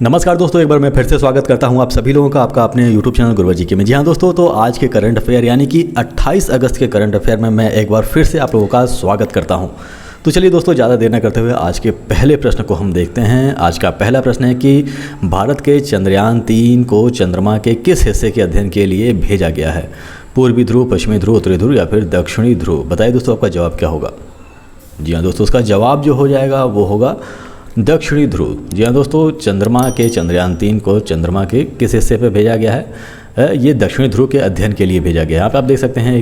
नमस्कार दोस्तों, एक बार मैं फिर से स्वागत करता हूं आप सभी लोगों का आपका अपने YouTube चैनल गुरुवर जी के में। जी हाँ दोस्तों, तो आज के करंट अफेयर यानी कि 28 अगस्त के करंट अफेयर में मैं एक बार फिर से आप लोगों का स्वागत करता हूं। तो चलिए दोस्तों, ज़्यादा देर न करते हुए आज के पहले प्रश्न को हम देखते हैं। आज का पहला प्रश्न है कि भारत के चंद्रयान 3 को चंद्रमा के किस हिस्से के अध्ययन के लिए भेजा गया है? पूर्वी ध्रुव, पश्चिमी ध्रुव, उत्तरी ध्रुव या फिर दक्षिणी ध्रुव? बताइए दोस्तों, आपका जवाब क्या होगा? जी हाँ दोस्तों, उसका जवाब जो हो जाएगा वो होगा दक्षिणी ध्रुव। जी हाँ दोस्तों, चंद्रमा के चंद्रयान 3 को चंद्रमा के किस हिस्से पे भेजा गया है? ये दक्षिणी ध्रुव के अध्ययन के लिए भेजा गया है। यहाँ पे आप देख सकते हैं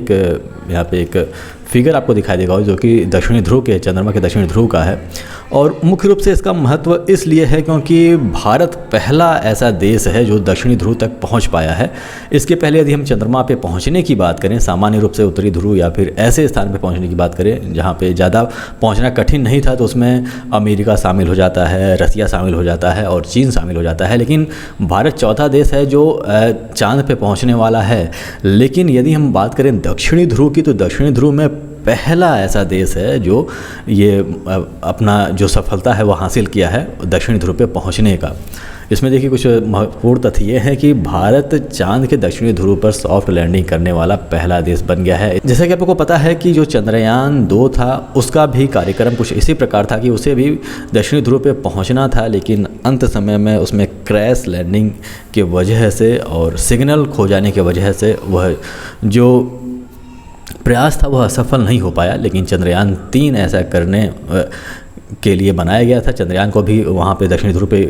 यहाँ पे एक फिगर आपको दिखाई देगा जो कि दक्षिणी ध्रुव के, चंद्रमा के दक्षिणी ध्रुव का है। और मुख्य रूप से इसका महत्व इसलिए है क्योंकि भारत पहला ऐसा देश है जो दक्षिणी ध्रुव तक पहुंच पाया है। इसके पहले यदि हम चंद्रमा पे पहुंचने की बात करें, सामान्य रूप से उत्तरी ध्रुव या फिर ऐसे स्थान पे पहुंचने की बात करें जहां पे ज़्यादा पहुंचना कठिन नहीं था, तो उसमें अमेरिका शामिल हो जाता है, रसिया शामिल हो जाता है और चीन शामिल हो जाता है। लेकिन भारत चौथा देश है जो चांद पे पहुँचने वाला है। लेकिन यदि हम बात करें दक्षिणी ध्रुव की, तो दक्षिणी ध्रुव में पहला ऐसा देश है जो ये अपना जो सफलता है वो हासिल किया है दक्षिणी ध्रुव पे पहुंचने का। इसमें देखिए कुछ महत्वपूर्ण तथ्य ये है कि भारत चांद के दक्षिणी ध्रुव पर सॉफ्ट लैंडिंग करने वाला पहला देश बन गया है। जैसा कि आपको पता है कि जो चंद्रयान 2 था उसका भी कार्यक्रम कुछ इसी प्रकार था कि उसे भी दक्षिणी ध्रुव पे पहुंचना था, लेकिन अंत समय में उसमें क्रैश लैंडिंग की वजह से और सिग्नल खो जाने की वजह से वह जो प्रयास था वह असफल नहीं हो पाया। लेकिन चंद्रयान 3 ऐसा करने के लिए बनाया गया था। चंद्रयान को भी वहाँ पे दक्षिणी ध्रुव पे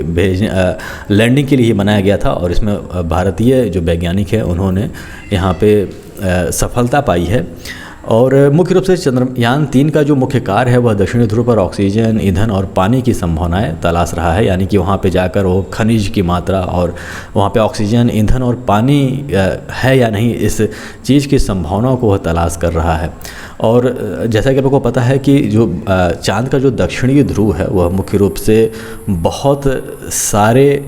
लैंडिंग के लिए ही बनाया गया था और इसमें भारतीय जो वैज्ञानिक हैं उन्होंने यहाँ पे सफलता पाई है। और मुख्य रूप से चंद्रयान 3 का जो मुख्य कार्य है वह दक्षिणी ध्रुव पर ऑक्सीजन, ईंधन और पानी की संभावनाएं तलाश रहा है। यानी कि वहाँ पे जाकर वो खनिज की मात्रा और वहाँ पे ऑक्सीजन, ईंधन और पानी है या नहीं, इस चीज़ की संभावनाओं को वह तलाश कर रहा है। और जैसा कि आपको पता है कि जो चांद का जो दक्षिणी ध्रुव है वह मुख्य रूप से बहुत सारे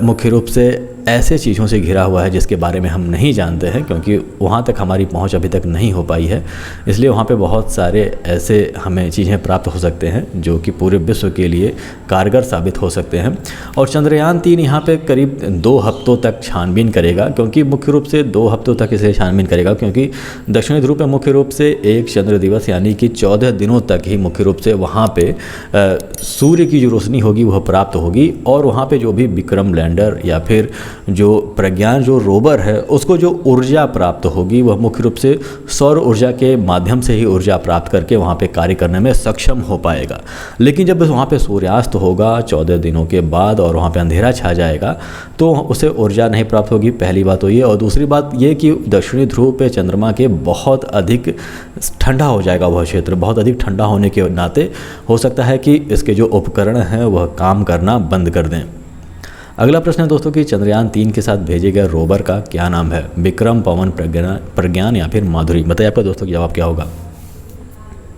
मुख्य रूप से ऐसे चीज़ों से घिरा हुआ है जिसके बारे में हम नहीं जानते हैं, क्योंकि वहाँ तक हमारी पहुँच अभी तक नहीं हो पाई है। इसलिए वहाँ पे बहुत सारे ऐसे हमें चीज़ें प्राप्त हो सकते हैं जो कि पूरे विश्व के लिए कारगर साबित हो सकते हैं। और चंद्रयान 3 यहाँ पे करीब 2 हफ्तों तक छानबीन करेगा, क्योंकि मुख्य रूप से 2 हफ्तों तक इसे छानबीन करेगा, क्योंकि दक्षिणी ध्रुव पर मुख्य रूप से एक चंद्र दिवस यानी कि 14 दिनों तक ही मुख्य रूप से वहाँ पे सूर्य की जो रोशनी होगी वह प्राप्त होगी। और वहाँ पे जो भी विक्रम लैंडर या फिर जो प्रज्ञान जो रोवर है उसको जो ऊर्जा प्राप्त होगी वह मुख्य रूप से सौर ऊर्जा के माध्यम से ही ऊर्जा प्राप्त करके वहाँ पे कार्य करने में सक्षम हो पाएगा। लेकिन जब वहाँ पे सूर्यास्त होगा 14 दिनों के बाद और वहाँ पे अंधेरा छा जाएगा तो उसे ऊर्जा नहीं प्राप्त होगी, पहली बात तो ये। और दूसरी बात ये कि दक्षिणी ध्रुव पे चंद्रमा के बहुत अधिक ठंडा हो जाएगा वह क्षेत्र। बहुत अधिक ठंडा होने के नाते हो सकता है कि इसके जो उपकरण हैं वह काम करना बंद कर दें। अगला प्रश्न है दोस्तों कि चंद्रयान 3 के साथ भेजे गए रोवर का क्या नाम है? विक्रम, पवन, प्रज्ञान या फिर माधुरी? बताइए आपका दोस्तों जवाब क्या होगा?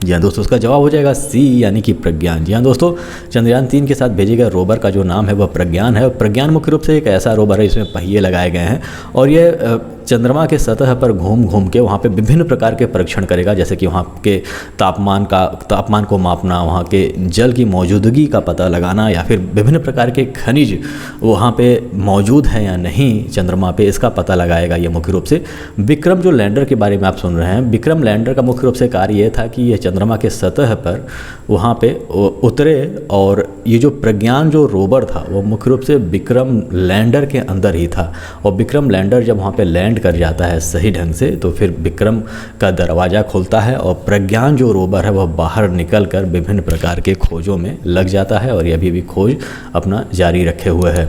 जी हाँ दोस्तों, उसका जवाब हो जाएगा सी यानी कि प्रज्ञान। जी हाँ दोस्तों, चंद्रयान 3 के साथ भेजे गए रोवर का जो नाम है वह प्रज्ञान है। प्रज्ञान मुख्य रूप से एक ऐसा रोवर है इसमें पहिए लगाए गए हैं और ये चंद्रमा के सतह पर घूम घूम के वहाँ पे विभिन्न प्रकार के परीक्षण करेगा, जैसे कि वहाँ के तापमान को मापना, वहाँ के जल की मौजूदगी का पता लगाना या फिर विभिन्न प्रकार के खनिज वहाँ पे मौजूद हैं या नहीं चंद्रमा पे, इसका पता लगाएगा ये मुख्य रूप से। विक्रम जो लैंडर के बारे में आप सुन रहे हैं, विक्रम लैंडर का मुख्य रूप से कार्य ये था कि ये चंद्रमा के सतह पर वहाँ पे उतरे। और ये जो प्रज्ञान जो रोवर था वो मुख्य रूप से विक्रम लैंडर के अंदर ही था। और विक्रम लैंडर जब वहाँ पे लैंड कर जाता है सही ढंग से तो फिर विक्रम का दरवाज़ा खुलता है और प्रज्ञान जो रोवर है वह बाहर निकल कर विभिन्न प्रकार के खोजों में लग जाता है और ये अभी भी खोज अपना जारी रखे हुए है।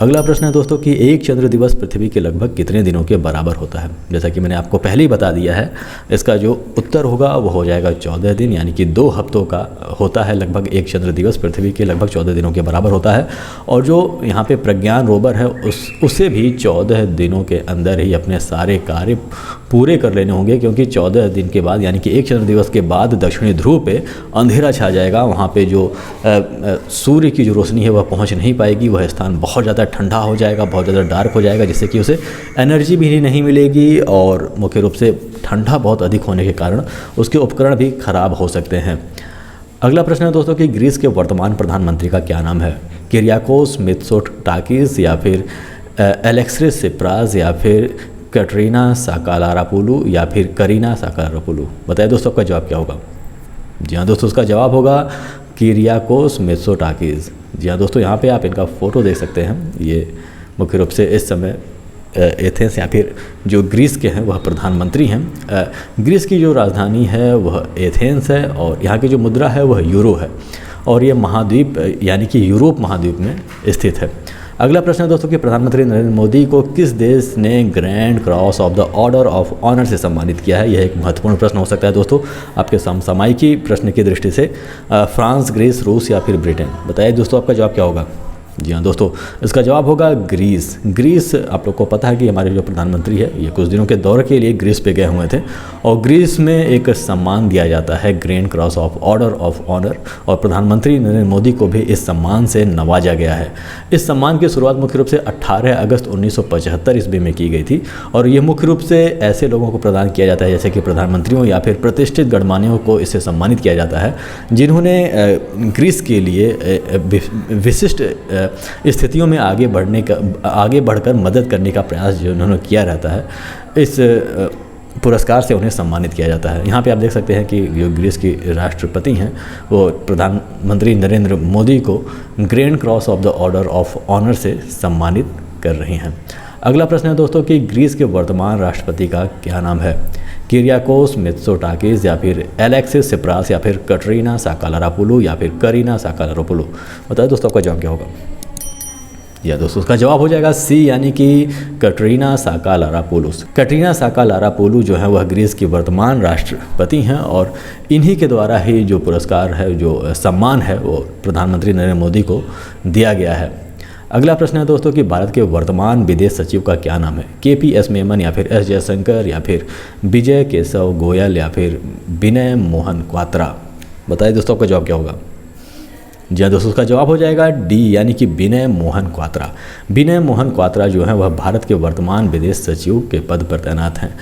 अगला प्रश्न है दोस्तों कि एक चंद्र दिवस पृथ्वी के लगभग कितने दिनों के बराबर होता है? जैसा कि मैंने आपको पहले ही बता दिया है, इसका जो उत्तर होगा वो हो जाएगा 14 दिन, यानी कि 2 हफ्तों का होता है लगभग एक चंद्र दिवस पृथ्वी के लगभग 14 दिनों के बराबर होता है। और जो यहाँ पे प्रज्ञान रोवर है उसे भी 14 दिनों के अंदर ही अपने सारे कार्य पूरे कर लेने होंगे, क्योंकि 14 दिन के बाद यानी कि एक चंद्र दिवस के बाद दक्षिणी ध्रुव पे अंधेरा छा जाएगा। वहाँ पे जो सूर्य की जो रोशनी है वह पहुँच नहीं पाएगी, वह स्थान बहुत ज़्यादा ठंडा हो जाएगा, बहुत ज़्यादा डार्क हो जाएगा, जिससे कि उसे एनर्जी भी नहीं मिलेगी और मुख्य रूप से ठंडा बहुत अधिक होने के कारण उसके उपकरण भी खराब हो सकते हैं। अगला प्रश्न है दोस्तों कि ग्रीस के वर्तमान प्रधानमंत्री का क्या नाम है? किरियाकोस मित्सोटाकिस या फिर एलेक्सिस सिप्रास या फिर कैटरीना साकालारापोulou या फिर करीना साकालारापोulou? बताइए दोस्तों आपका जवाब क्या होगा। जी हाँ दोस्तों, उसका जवाब होगा किरियाकोस मित्सोटाकिस। जी हाँ दोस्तों, यहाँ पे आप इनका फ़ोटो देख सकते हैं। ये मुख्य रूप से इस समय एथेंस या फिर जो ग्रीस के हैं वह प्रधानमंत्री हैं। ग्रीस की जो राजधानी है वह एथेंस है और यहाँ की जो मुद्रा है वह यूरो है और ये महाद्वीप यानी कि यूरोप महाद्वीप में स्थित है। अगला प्रश्न है दोस्तों कि प्रधानमंत्री नरेंद्र मोदी को किस देश ने grand cross of the order of honour से सम्मानित किया है। यह एक महत्वपूर्ण प्रश्न हो सकता है दोस्तों आपके समसामयिकी प्रश्न की दृष्टि से। फ्रांस, ग्रीस, रूस या फिर ब्रिटेन? बताइए दोस्तों आपका जवाब क्या होगा। जी हाँ दोस्तों, इसका जवाब होगा ग्रीस। ग्रीस, आप लोग को पता है कि हमारे जो प्रधानमंत्री है ये कुछ दिनों के दौरे के लिए ग्रीस पे गए हुए थे और ग्रीस में एक सम्मान दिया जाता है grand cross of order of honour और प्रधानमंत्री नरेंद्र मोदी को भी इस सम्मान से नवाजा गया है। इस सम्मान की शुरुआत मुख्य रूप से 18 अगस्त 1975 ईस्वी में की गई थी और ये मुख्य रूप से ऐसे लोगों को प्रदान किया जाता है जैसे कि प्रधानमंत्रियों या फिर प्रतिष्ठित गणमान्यों को इससे सम्मानित किया जाता है जिन्होंने ग्रीस के लिए विशिष्ट स्थितियों में आगे बढ़कर मदद करने का प्रयास जो उन्होंने किया रहता है, इस पुरस्कार से उन्हें सम्मानित किया जाता है। यहाँ पे आप देख सकते हैं कि जो ग्रीस की राष्ट्रपति हैं वो प्रधानमंत्री नरेंद्र मोदी को grand cross of the order of honour से सम्मानित कर रही हैं। अगला प्रश्न है दोस्तों कि ग्रीस के वर्तमान राष्ट्रपति का क्या नाम है। किरियाकोस मित्सोटाकिस या फिर एलेक्सिस सिप्रास या फिर कैटरीना साकालारापोulou या फिर करीना साकालारापोulou? बताइए दोस्तों आपका जवाब क्या होगा। या दोस्तों उसका जवाब हो जाएगा सी यानी कि कैटरीना साकालारापोulou। कैटरीना साकालारापोulou जो है वह ग्रीस की वर्तमान राष्ट्रपति हैं और इन्हीं के द्वारा ही जो पुरस्कार है, जो सम्मान है, वो प्रधानमंत्री नरेंद्र मोदी को दिया गया है। अगला प्रश्न है दोस्तों कि भारत के वर्तमान विदेश सचिव का क्या नाम है। KPS मेमन या फिर S जयशंकर या फिर विजय केशव गोयल या फिर विनय मोहन क्वात्रा? बताइए दोस्तों आपका जवाब क्या होगा। जी हाँ दोस्तों, उसका जवाब हो जाएगा डी यानी कि विनय मोहन क्वात्रा। विनय मोहन क्वात्रा जो है वह भारत के वर्तमान विदेश सचिव के पद पर तैनात हैं।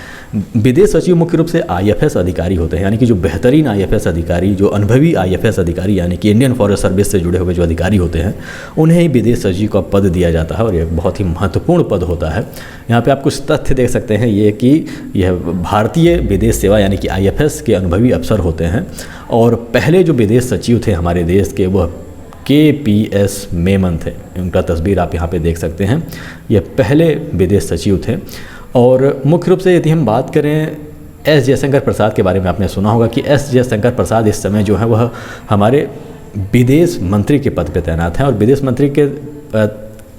विदेश सचिव मुख्य रूप से IFS अधिकारी होते हैं यानी कि जो बेहतरीन IFS अधिकारी, जो अनुभवी IFS अधिकारी यानी कि इंडियन फॉरेन सर्विस से जुड़े हुए जो अधिकारी होते हैं उन्हें ही विदेश सचिव का पद दिया जाता है और यह बहुत ही महत्वपूर्ण पद होता है। यहाँ पर आप कुछ तथ्य देख सकते हैं ये कि यह भारतीय विदेश सेवा यानी कि IFS के अनुभवी अफसर होते हैं और पहले जो विदेश सचिव थे हमारे देश के वह KPS मेमन थे। उनका तस्वीर आप यहाँ पे देख सकते हैं, ये पहले विदेश सचिव थे। और मुख्य रूप से यदि हम बात करें S जयशंकर प्रसाद के बारे में, आपने सुना होगा कि S जयशंकर प्रसाद इस समय जो है वह हमारे विदेश मंत्री के पद पे तैनात हैं और विदेश मंत्री के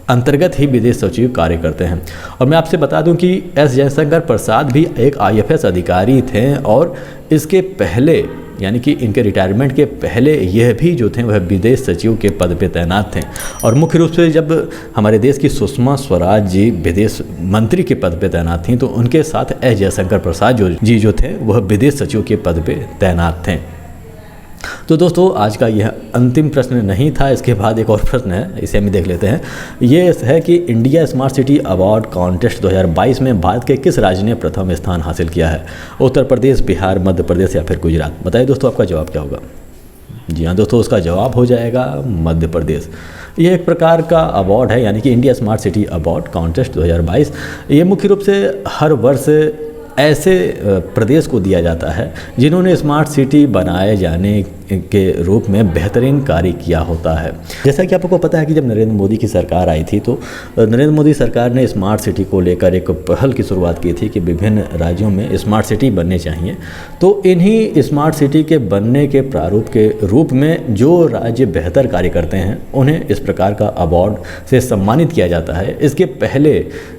अंतर्गत ही विदेश सचिव कार्य करते हैं। और मैं आपसे बता दूं कि S जयशंकर प्रसाद भी एक IFS अधिकारी थे और इसके पहले यानी कि इनके रिटायरमेंट के पहले यह भी जो थे वह विदेश सचिव के पद पे तैनात थे। और मुख्य रूप से जब हमारे देश की सुषमा स्वराज जी विदेश मंत्री के पद पे तैनात थीं तो उनके साथ S जयशंकर प्रसाद जो थे वह विदेश सचिव के पद पे तैनात थे। तो दोस्तों आज का यह अंतिम प्रश्न नहीं था, इसके बाद एक और प्रश्न है, इसे हम देख लेते हैं। ये है कि India smart city award contest 2022 में भारत के किस राज्य ने प्रथम स्थान हासिल किया है। उत्तर प्रदेश, बिहार, मध्य प्रदेश या फिर गुजरात? बताइए दोस्तों आपका जवाब क्या होगा। जी हाँ दोस्तों, उसका जवाब हो जाएगा मध्य प्रदेश। ये एक प्रकार का अवार्ड है यानी कि India smart city award contest 2022। ये मुख्य रूप से हर वर्ष ऐसे प्रदेश को दिया जाता है जिन्होंने स्मार्ट सिटी बनाए जाने के रूप में बेहतरीन कार्य किया होता है। जैसा कि आपको पता है कि जब नरेंद्र मोदी की सरकार आई थी तो नरेंद्र मोदी सरकार ने स्मार्ट सिटी को लेकर एक पहल की शुरुआत की थी कि विभिन्न राज्यों में स्मार्ट सिटी बनने चाहिए। तो इन्हीं स्मार्ट सिटी के बनने के प्रारूप के रूप में जो राज्य बेहतर कार्य करते हैं उन्हें इस प्रकार का अवार्ड से सम्मानित किया जाता है। इसके पहले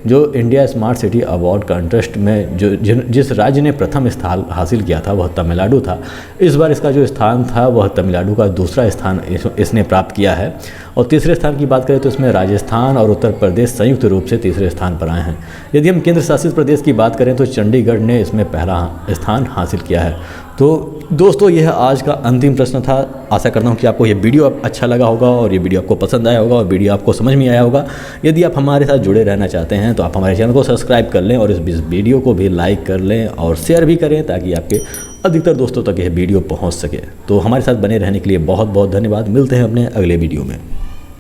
जो India smart city award contest में जिस राज्य ने प्रथम स्थान हासिल किया था वह तमिलनाडु था। इस बार इसका जो स्थान था वह तमिलनाडु का दूसरा स्थान इसने प्राप्त किया है। और तीसरे स्थान की बात करें तो इसमें राजस्थान और उत्तर प्रदेश संयुक्त रूप से तीसरे स्थान पर आए हैं। यदि हम केंद्र शासित प्रदेश की बात करें तो चंडीगढ़ ने इसमें पहला स्थान हासिल किया है। तो दोस्तों यह आज का अंतिम प्रश्न था। आशा करता हूँ कि आपको ये वीडियो अच्छा लगा होगा और ये वीडियो आपको पसंद आया होगा और वीडियो आपको समझ में आया होगा। यदि आप हमारे साथ जुड़े रहना चाहते हैं तो आप हमारे चैनल को सब्सक्राइब कर लें और इस वीडियो को भी लाइक कर लें और शेयर भी करें ताकि आपके अधिकतर दोस्तों तक यह वीडियो पहुँच सके। तो हमारे साथ बने रहने के लिए बहुत बहुत धन्यवाद। मिलते हैं अपने अगले वीडियो में।